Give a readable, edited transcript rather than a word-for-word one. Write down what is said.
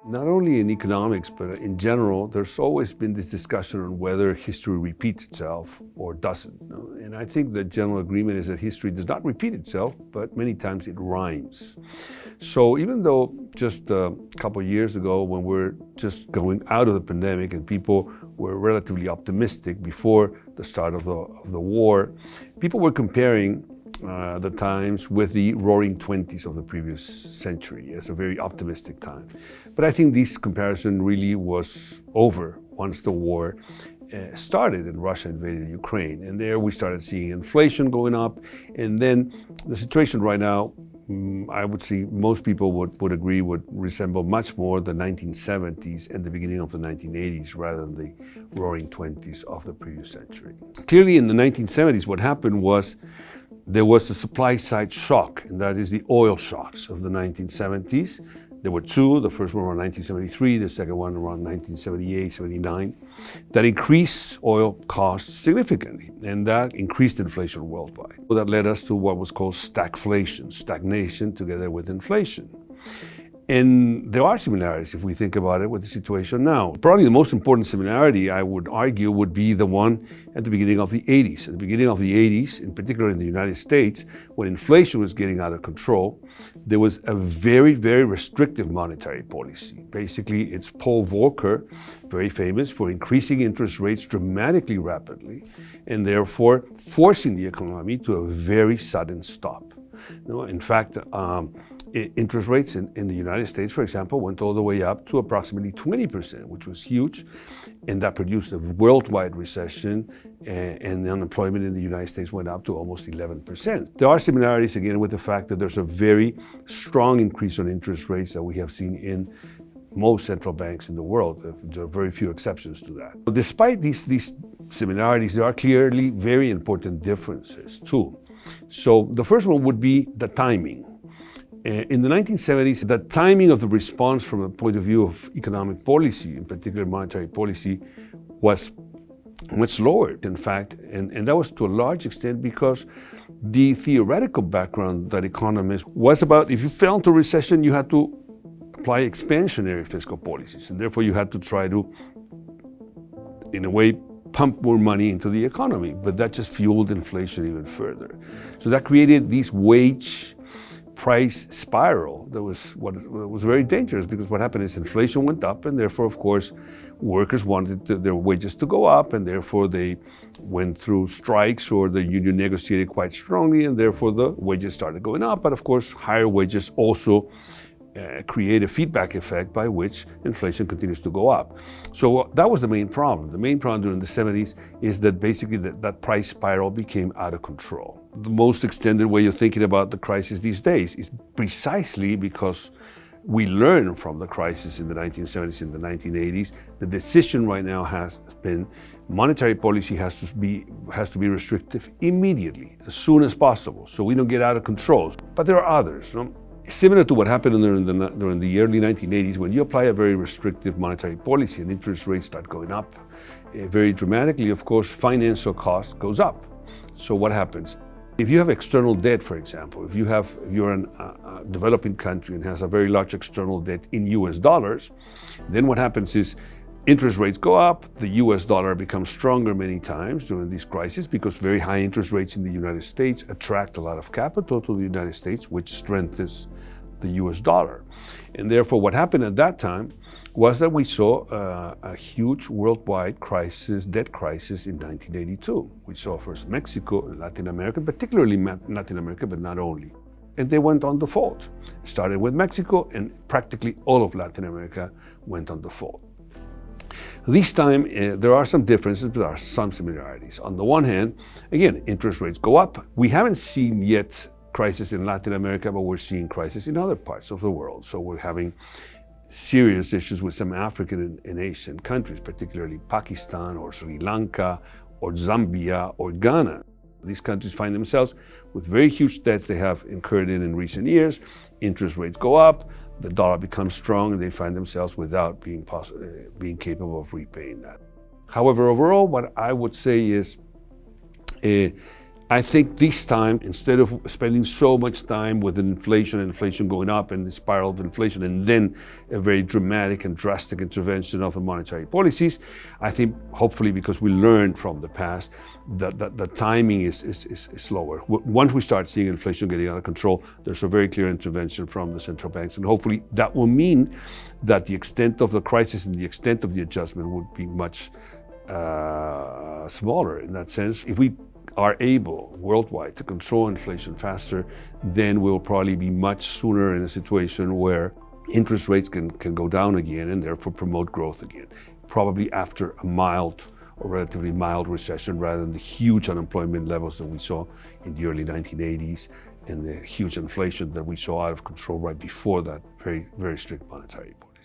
Not only in economics, but in general, there's always been this discussion on whether history repeats itself or doesn't. And I think the general agreement is that history does not repeat itself, but many times it rhymes. So even though just a couple of years ago, when we're just going out of the pandemic and people were relatively optimistic before the start of the war, people were comparing the times with the roaring 20s of the previous century as a very optimistic time. But I think this comparison really was over once the war started and Russia invaded Ukraine. And there we started seeing inflation going up. And then the situation right now, I would say most people would agree would resemble much more the 1970s and the beginning of the 1980s rather than the roaring 20s of the previous century. Clearly in the 1970s, what happened was there was a supply side shock, and that is the oil shocks of the 1970s. There were two, the first one around 1973, the second one around 1978, 79, that increased oil costs significantly, and that increased inflation worldwide. So that led us to what was called stagflation, stagnation together with inflation. And there are similarities, if we think about it, with the situation now. Probably the most important similarity, I would argue, would be the one at the beginning of the 80s. At the beginning of the 80s, in particular in the United States, when inflation was getting out of control, there was a very, very restrictive monetary policy. Basically, it's Paul Volcker, very famous for increasing interest rates dramatically rapidly, and therefore forcing the economy to a very sudden stop. In fact, interest rates in the United States, for example, went all the way up to approximately 20%, which was huge, and that produced a worldwide recession, and the unemployment in the United States went up to almost 11%. There are similarities, again, with the fact that there's a very strong increase on interest rates that we have seen in most central banks in the world. There are very few exceptions to that. But despite these similarities, there are clearly very important differences, too. So the first one would be the timing. In the 1970s, the timing of the response from a point of view of economic policy, in particular monetary policy, was much slower, in fact, and that was to a large extent because the theoretical background that economists was about if you fell into recession, you had to apply expansionary fiscal policies, and therefore you had to try to, in a way, pump more money into the economy, but that just fueled inflation even further. So that created these wage price spiral that was very dangerous, because what happened is inflation went up, and therefore, of course, workers wanted their wages to go up, and therefore they went through strikes, or the union negotiated quite strongly, and therefore the wages started going up. But of course, higher wages also create a feedback effect by which inflation continues to go up. So that was the main problem. The main problem during the 70s is that basically that price spiral became out of control. The most extended way of thinking about the crisis these days is precisely because we learned from the crisis in the 1970s and the 1980s. The decision right now has been monetary policy has to be restrictive immediately, as soon as possible, so we don't get out of control. But there are others. Similar to what happened during the early 1980s, when you apply a very restrictive monetary policy and interest rates start going up very dramatically, of course, financial cost goes up. So what happens? If you have external debt, for example, if you're a developing country and has a very large external debt in US dollars, then what happens is interest rates go up, the US dollar becomes stronger many times during this crisis because very high interest rates in the United States attract a lot of capital to the United States, which strengthens the US dollar. And therefore, what happened at that time was that we saw a huge worldwide crisis, debt crisis in 1982. We saw first Mexico and Latin America, particularly Latin America, but not only. And they went on default. It started with Mexico, and practically all of Latin America went on default. This time, there are some differences, but there are some similarities. On the one hand, again, interest rates go up. We haven't seen yet crisis in Latin America, but we're seeing crisis in other parts of the world. So we're having serious issues with some African and Asian countries, particularly Pakistan or Sri Lanka or Zambia or Ghana. These countries find themselves with very huge debts they have incurred in recent years. Interest rates go up, the dollar becomes strong, and they find themselves without being capable of repaying that. However, overall, what I would say is I think this time, instead of spending so much time with inflation going up and the spiral of inflation, and then a very dramatic and drastic intervention of the monetary policies, I think hopefully because we learned from the past that the timing is slower. Once we start seeing inflation getting out of control, there's a very clear intervention from the central banks, and hopefully that will mean that the extent of the crisis and the extent of the adjustment would be much smaller in that sense. If we are able worldwide to control inflation faster, then we'll probably be much sooner in a situation where interest rates can go down again and therefore promote growth again. Probably after a mild or relatively mild recession rather than the huge unemployment levels that we saw in the early 1980s and the huge inflation that we saw out of control right before that very, very strict monetary policy.